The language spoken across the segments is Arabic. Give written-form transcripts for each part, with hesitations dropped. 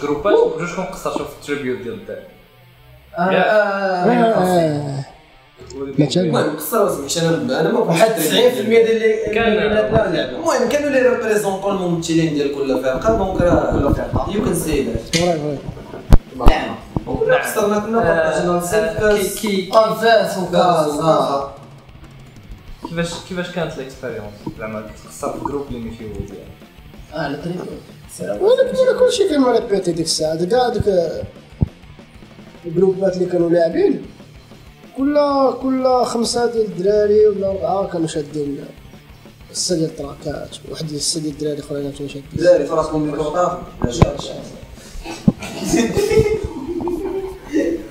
جروبات وجوجكم قصرتوا في التريبيوت ديال الدار. المهم قصروا انا ما واحد 90% ديال اللي المهم كانوا لي ريبريزونطون الممثلين ديال كل فرقه دونك راه كل فرقه يو كان سي ذات نعم قصرنا كنا بارطاجينا الصيف كي انفاس وكازا. كيفاش كانت الاكسبيريونس زعما تقصر في جروب اللي ما فيه ديال على طريق ولكن كلشي كان مريبيتي ديك الساعه كاع دوك الجروبات اللي كانوا لاعبين كل 5 ديال الدراري ولا 4 كانوا شادين 6 ديال التراكات، واحد 6 ديال الدراري اخرين كانوا شادين الدراري في راسكم ميكروطاف لا شاطش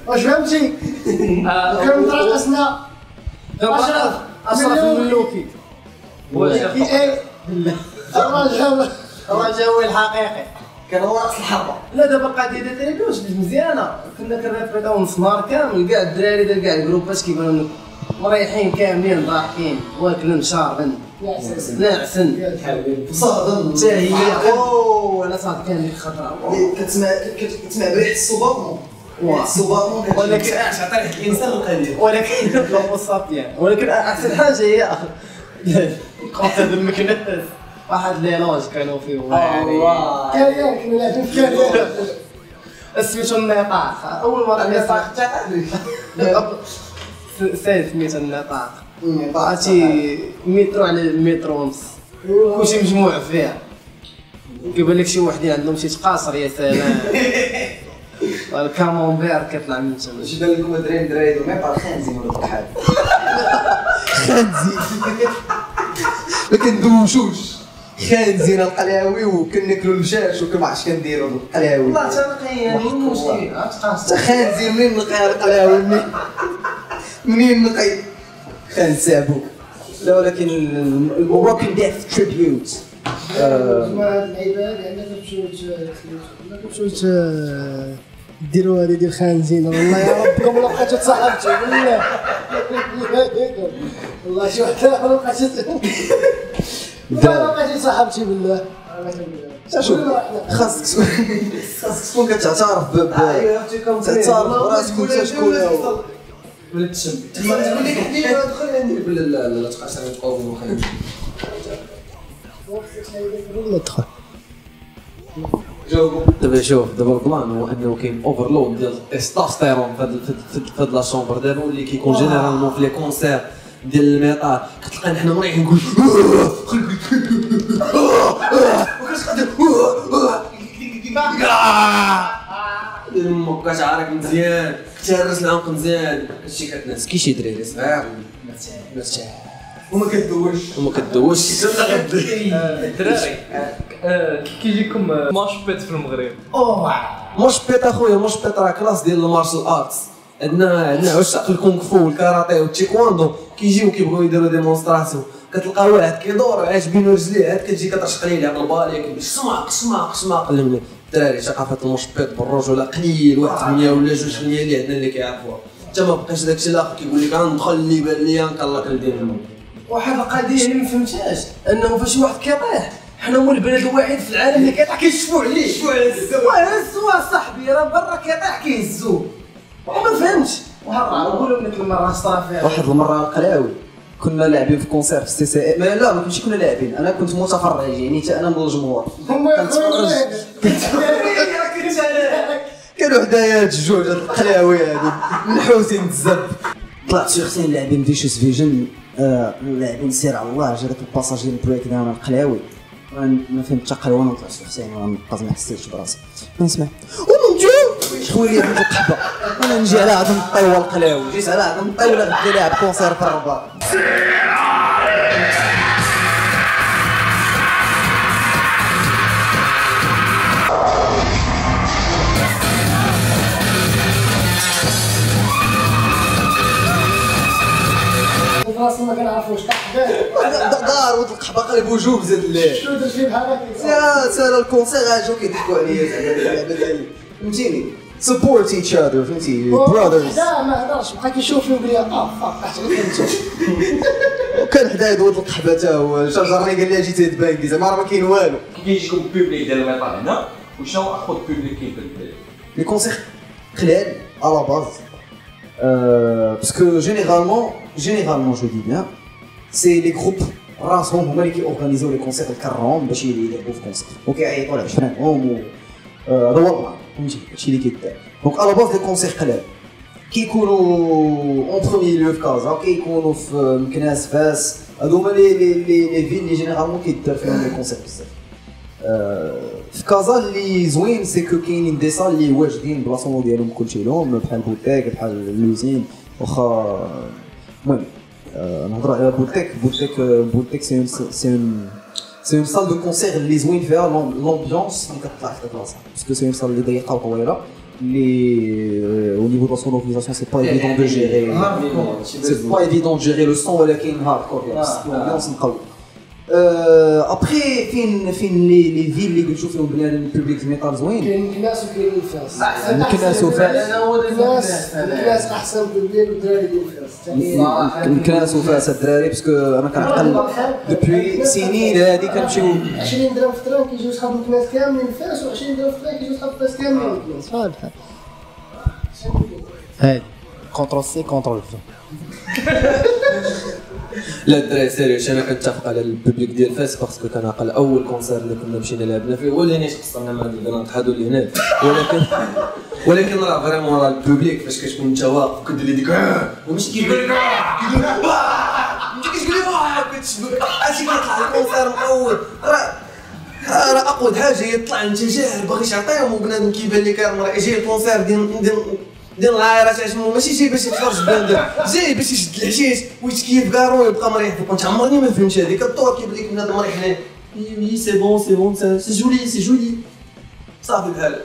واش فهمتي؟ كانوا مترقصنا اشرف الملوكي الرجاوي الحقيقي كان هو راس الحربه. لا دابا قضيه ديال التريبيوش مزيانه، كنا كنريبيطاو نص نهار كامل كاع الدراري ديال كاع الجروبات كيقولوا لك مريحين كاملين ضاحكين واكلين شاربين ناعسين صهدن حتى هي انا صاد كان ديك الخطره كتسمع بريحه الصباط الصباط ولكن تعطي ريحه الانسان القليل ولكن يعني ولكن احسن حاجه هي قصه المكناس واحد ليلوج كانوا فيه كان كنا لاعبين في كان سميتو النطاق اول مره النطاق سميتو النطاق عرفتي مترو على المترو ونص كلشي مجموع فيها كيبان لك شي وحدين عندهم شي تقاصر يا سلام الكامونبير كيطلع من تما اش بان لكم دراري دو ميم با خانزين ولا بحال خانزين ما كندوشوش خانزين القلاوي وكناكلوا المشاش وكما عرفتش كنديروا القلاوي والله حتى يعني المشكل حتى خانزين منين نلقى القلاوي منين نلقى خنسابو لا ولكن الموروكان ديث تريبيوت هاد العباد عندنا كنمشيو ديروا هذه ديال خانزين والله يا ربكم ولا بقيتو تصاحبتوا بالله والله شي وحده ما بقيتش بقيتي صاحبتي بالله شوف خاصك تكون كتعترف تعترف براسك وانت شكون هو ولا تشم تقول لك دخل عندي لا تبقاش تقاوم وخايف والله دخل دابا شوف دابا البلان هو انه كاين اوفرلود ديال التستوستيرون في هاد لا شومبر دابا اللي كيكون جينيرالمون في لي كونسير ديال الميطال كتلقى حنا مريحين نقول وكتقدر دير امك كتعارك مزيان كتهرس العنق مزيان هادشي كتنعس كي شي دراري صغير مرتاح وما كدوش الدراري كيجيكم ماش بيت في المغرب موش بيت اخويا موش بيت راه كلاس ديال المارشال ارتس عندنا عشاق الكونغ فو والكاراتيه والتايكواندو كيجيو كيبغيو يديروا ديمونستراسيون كتلقى واحد كيدور عاجبينو رجليه عاد كتجي كترشق ليه لعب البالي كيقول سماق الدراري ثقافه الموش بيت بالرجوله قليل 1% ولا 2% اللي عندنا اللي كيعرفوها انت ما بقاش داكشي الاخر كيقول لك غندخل اللي بان ليا نكلق الدين واحد القضيه اللي ما فهمتهاش انه فاش واحد كيطيح حنا هو البلد الوحيد في العالم اللي كيطيح كيشفوا عليه وهزوا صاحبي راه برا كيطيح كيهزوه وما فهمتش نقولوا لك المره صافي واحد المره القلاوي كنا لاعبين في كونسير في السي سي لا ما كنتش كنا لاعبين انا كنت متفرج يعني حتى انا من الجمهور كنتفرج كانوا حدايا الجوج هاد القلاوي هادو منحوسين بزاف طلعت شخصين لاعبين فيشوس فيجن لاعبين سير على الله جريت الباساجي البريك داون القلاوي ما فهمت حتى قلوه انا طلعت شخصين وانا نبقى ما حسيتش براسي كنسمع ونمشيو خويا بنت القحبه انا نجي على هاد الطيوه القلاوي جيت على هاد الطيوه غادي نلعب كونسير في الرباط راسي ما كنعرفوش دار ولد القحبه قلبو جوب زاد الليل شنو درت فيه بحال هكا سالا الكونسير اجاو كيضحكوا عليا زعما اللعبه ديالي فهمتيني support each other فهمتي brothers لا ما هضرش بقى كيشوف فيه وقال لي فاق فهمتو وكان حدايا ولد القحبه حتى هو شجرني قال لي اجي تبانكي زعما راه ما كاين والو كيجيكم بوبليك ديال الميطال هنا وشنو اخذ بوبليك كيف البلاد؟ Les concerts clairs à la base, parce que généralement je dis bien, c'est les groupes راسهم هما اللي كيورغانيزيو لي كونسير الكرهم باش يلعبوا في كونسير وكيعيطوا ل 20 يوم هذا هو البلان فهمتي هادشي اللي كيدار دونك على باز لي كونسير قلال كيكونوا اون بروميي لو في كازا كيكونوا في مكناس فاس هادو هما لي فيل اللي جينيرالمون كيدار فيهم لي كونسير بزاف في كازا اللي زوين سي كو كاينين دي سال اللي واجدين بلاصون ديالهم كلشي لهم بحال بوتيك بحال لوزين واخا المهم نهضروا على بولتيك سي اون سال دو كونسير اللي زوين فيها لومبيونس اللي كتطلع في البلاصه باسكو سي اون سال اللي ضيقه وطويله اللي au niveau de la sonorisation c'est pas évident de gérer c'est pas évident de gérer le son ولكن هاردكور l'ambiance مقوي ابخي فين لي فيل اللي قلتو فيهم بلي البوبليك ميتال زوين كاين الناس وكاين الفاس الكناس وفاس الناس احسن بالليل والدراري ديال الفاس الكناس وفاس الدراري باسكو انا كنعقل دوبوي سنين هادي كنمشيو 20 درهم في التران كيجيو صحاب الكناس كاملين الفاس و20 درهم في التران كيجيو صحاب الفاس كاملين الكناس بحال هادي كونترول سي كونترول في لا الدراري سيريوس انا كنتفق على البوبليك ديال فاس باسكو كان عقل اول كونسير اللي كنا مشينا لعبنا فيه هو اللي نيت خصنا مع البنات هادو اللي هنا ولكن راه فريمون راه البوبليك فاش كتكون انت واقف كدير لي ديك وماشي كيقول لك انت كتقول لي كتشبك عرفتي كيطلع الكونسير مقود راه اقود حاجه يطلع انت جاهل باغي تعطيهم وبنادم كيبان لك راه جاي الكونسير ديال العايرات عشمو ماشي جاي باش يتفرج بلاندر جاي باش يشد الحشيش ويتكيف كارو ويبقى مريح كنت عمرني ما فهمتش هذيك الطور كيبان لك بنادم مريح هنا وي سي بون سي جولي صافي بحال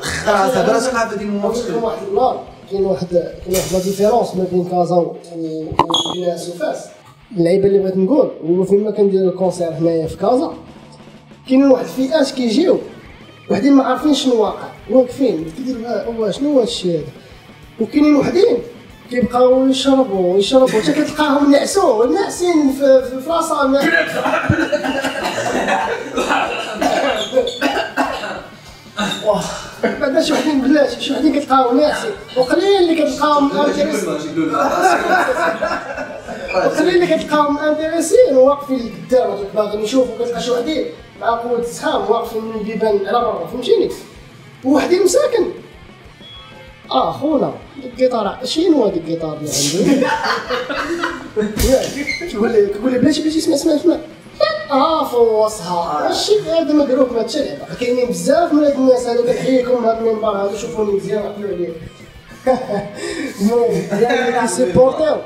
خلاص هذا راه ثقافه ديال المشكل واحد البلان كاين واحد لا ديفيرونس ما بين كازا والناس وفاس اللعيبه اللي بغيت نقول هو فين ما كنديروا الكونسير هنايا في كازا كاينين واحد الفئات كيجيو وحدين ما عارفين شنو واقع واقفين كيديروا شنو هو هادشي هذا وكاينين وحدين كيبقاو يشربوا حتى كتلقاهم ناعسين في راسهم بعدا شي وحدين بلاتي شي وحدين كتلقاهم ناعسين وقليل اللي كتلقاهم انتريسين واقفين قدام باغيين يشوفوا كتلقى شي وحدين مع قوة السخام واقفين من البيبان على برا فهمتيني ووحدين مساكن خونا القيطار شنو هاد القيطار اللي عنده تقول لي بلاتي اسمع فوصها الشيء هذا مقروك ما تشلع كاينين بزاف من هاد الناس هادو كنحييكم هاد المنبر هادو شوفوني مزيان عقلوا عليه المهم كيسيبورتيو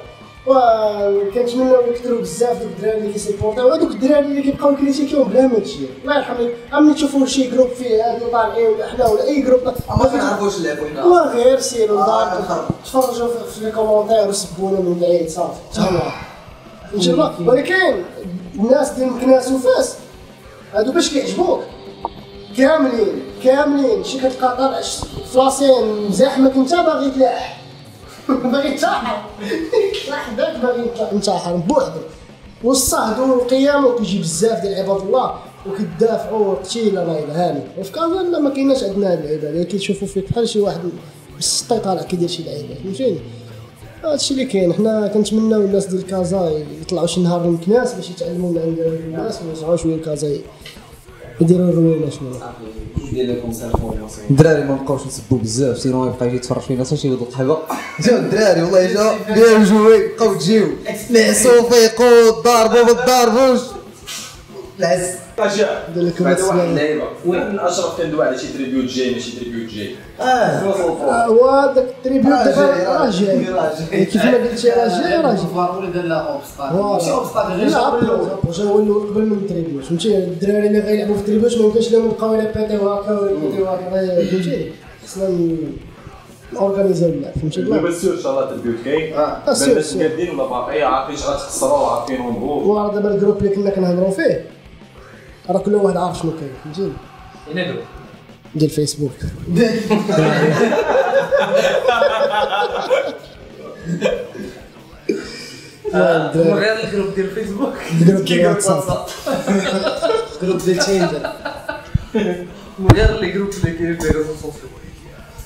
كنتمناو يكثروا بزاف دوك الدراري اللي كيسيبورتيو هذوك الدراري اللي كيبقاو كريتيكيو بلا ما هادشي الله يرحم ملي تشوفوا شي جروب فيه هادو طالعين ولا حنا ولا اي جروب ما كنعرفوش نلعبوا حنا وغير سيروا لداركم تفرجوا في لي كومونتير وسبونا من بعيد صافي تهلا ان شاء الله ولكن الناس ديال مكناس وفاس هادو باش كيعجبوك كاملين شي كتلقى طالع فلاسين زحمك انت باغي تلاح باغي تنتحر حداك باغي تنتحر بوحدك والصهد والقيام وكيجي بزاف ديال عباد الله وكيدافعوا قتيله الله يلهاني وفي كازا لا ما كايناش عندنا هاد اللعيبه اللي كيشوفوا فيك بحال شي واحد بالسطي طالع كيدير شي لعيبه فهمتيني هادشي اللي كاين حنا كنتمناو الناس ديال كازا يطلعوا شي نهار للمكناس باش يتعلموا من عند الناس ويرجعوا شويه لكازا يديروا الروينه شنو الدراري ما بقاوش يسبوا بزاف سينو يبقى يجي يتفرج فينا حتى شي يضرب حبه جاو الدراري والله جاو جوي بقاو تجيو نعسوا فيقوا ضاربوا ما ضاربوش العز هذا واحد اللعيبه وين اشرف كندوي على شي تريبيوت جاي ماشي تريبيوت جاي هو داك التريبيوت دابا راه جاي كيف ما قلتي راه جاي فارولي دار لا اوبستاكل ماشي اوبستاكل غير واش هو قبل من التريبيوت فهمتي الدراري اللي غيلعبوا في التريبيوت ما يمكنش لهم يبقاو يبيتيو هكا ويبيتيو هكا فهمتي خصنا اورغانيزيو اللعب فهمتي دابا سير ان شاء الله التريبيوت كاين الناس قادين ولا باقي عارفين اش غتخسروا عارفين نبوغ وراه دابا الجروب اللي كنا كنهضروا فيه راه كل واحد عارف شنو كاين فهمتيني ينادو ديال فيسبوك غير الجروب ديال فيسبوك جروب ديال واتساب جروب ديال تيندر غير لي جروب اللي كاين في ريزو سوسيو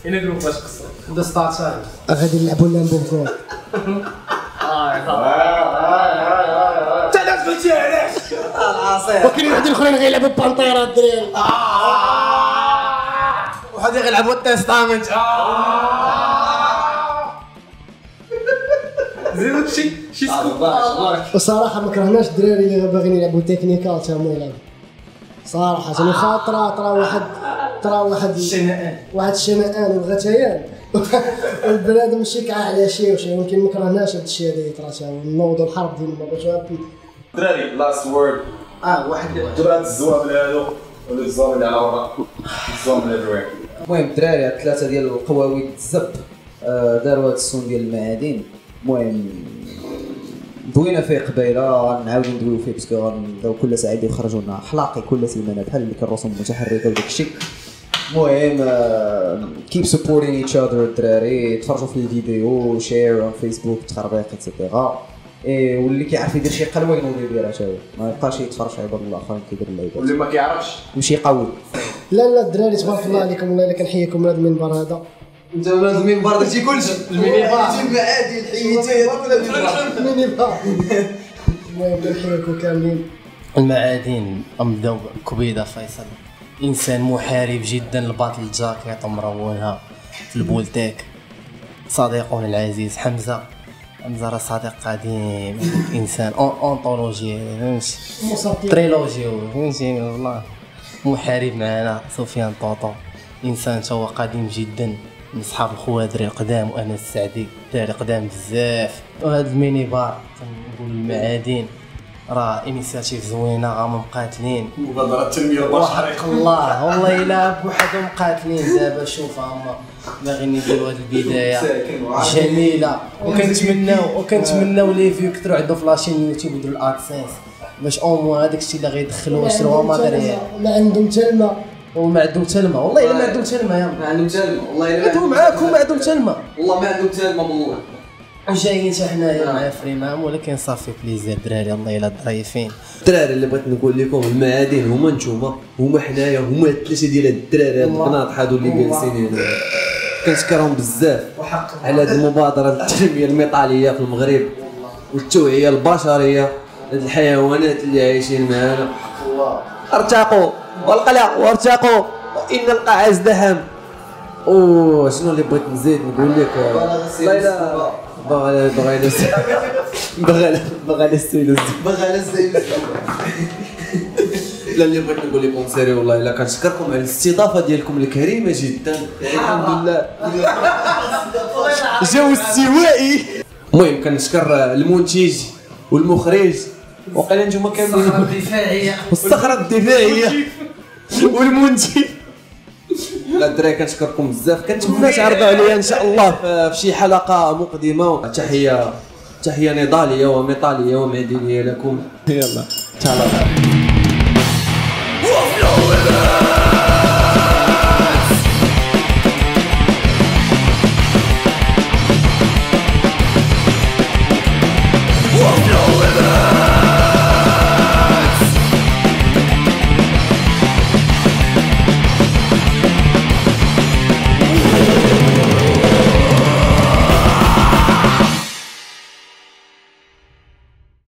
هنا جروب باش قصر ذا ستار تايم غادي نلعبوا لنا بوكو تعال قلتي علاش وكاين واحد الاخرين غيلعبوا بانطيرا الدراري وحد غيلعبوا التيستامنت زيدو شي سكوب وصراحه ما كرهناش الدراري اللي باغيين يلعبوا تكنيكال تا هما يلعبوا صراحه انا خاطره طرا واحد الشنآن وغتيان والبلاد ماشي كاع على شي وشي يمكن ما كرهناش هذا الشيء هذا يطرا تا هو نوض الحرب ديال المباشرات دراري لاست وورد واحد دابا هاد الزوام هادو ولا الزوام اللي على ورا الزوام اللي everywhere. المهم الدراري هاد ثلاثه ديال القواوي الزب داروا هاد السون ديال المعادن. المهم دوينا فيه قبيله غنعاودو ندويو فيه باسكو غنبداو كل ساعه يخرجوا لنا حلاقي كل سيمانه بحال اللي كالرسوم متحركه وداك الشيء. المهم كيب سبورتين ايتش اذر الدراري، تفرجوا في الفيديو شير اون فيسبوك تخربيق ايتترا واللي كيعرف يدير شي قلوه ينوض يديرها تا هو ما يبقاش يتفرج على عباد الله اخرين كيديروا اللعيبات واللي ما كيعرفش يمشي يقوي. لا الدراري تبارك الله عليكم والله الا كنحييكم هذا المنبر هذا انت ولاد المنبر داكشي كلشي الميني بار عادي حيتي ميني بار المهم كنحييكم كاملين. المعادن نبداو بكبيده فيصل، انسان محارب جدا لباطل الجاكيط مروونها في البولتيك. صديقنا العزيز حمزه راه صديق قديم، انسان اونطولوجي فهمتي تريلوجي فهمتي والله. محارب معنا سفيان طوطو، انسان تا هو قديم جدا من صحاب الخوادري القدام وانا السعدي داري قدام بزاف. وهذا الميني بار كنقول المعادن راه انيسياتيف زوينه غا مقاتلين مبادره التنميه البشريه الله والله الا بوحدهم مقاتلين. دابا شوف هما باغيين يديروا هذه البدايه جميله وكنتمناو لي فيو يكثروا عندهم في لاشين يوتيوب يديروا الادسنس باش او هذاك الشيء اللي غيدخلوا يشروها ماتيريال. ما عندهم تلمه وما عندهم تلمه والله الا ما عندهم تلمه يا ما عندهم تلمه والله الا عندهم معاكم ما عندهم تلمه والله ما عندهم تلمه بالله. وجايين حتى حنايا مع فريمام ولكن صافي بليزير دراري الله الا ضايفين. الدراري اللي بغيت نقول لكم المعادن هما نتوما هما حنايا هما الثلاثه ديال هاد الدراري هاد القناط هادو اللي جالسين هنا كنشكرهم بزاف على هاد المبادره التنميه الميطاليه في المغرب والتوعيه البشريه هاد الحيوانات اللي عايشين معنا. ارتقوا والقلق وارتقوا ان القاع ازدحم. شنو اللي بغيت نزيد نقول لك بغى لا اللي بغيت نقول لكم سيري والله الا كنشكركم على الاستضافه ديالكم الكريمه جدا الحمد لله جو استوائي. المهم كنشكر المنتج والمخرج وقيلا نتوما كاملين والصخره الدفاعيه والمنتج. لا الدراري كنشكركم بزاف كنتمنى تعرضوا عليا ان شاء الله في شي حلقه مقدمه. تحيه نضاليه وميطاليه ومعدنيه لكم. يلا تهلا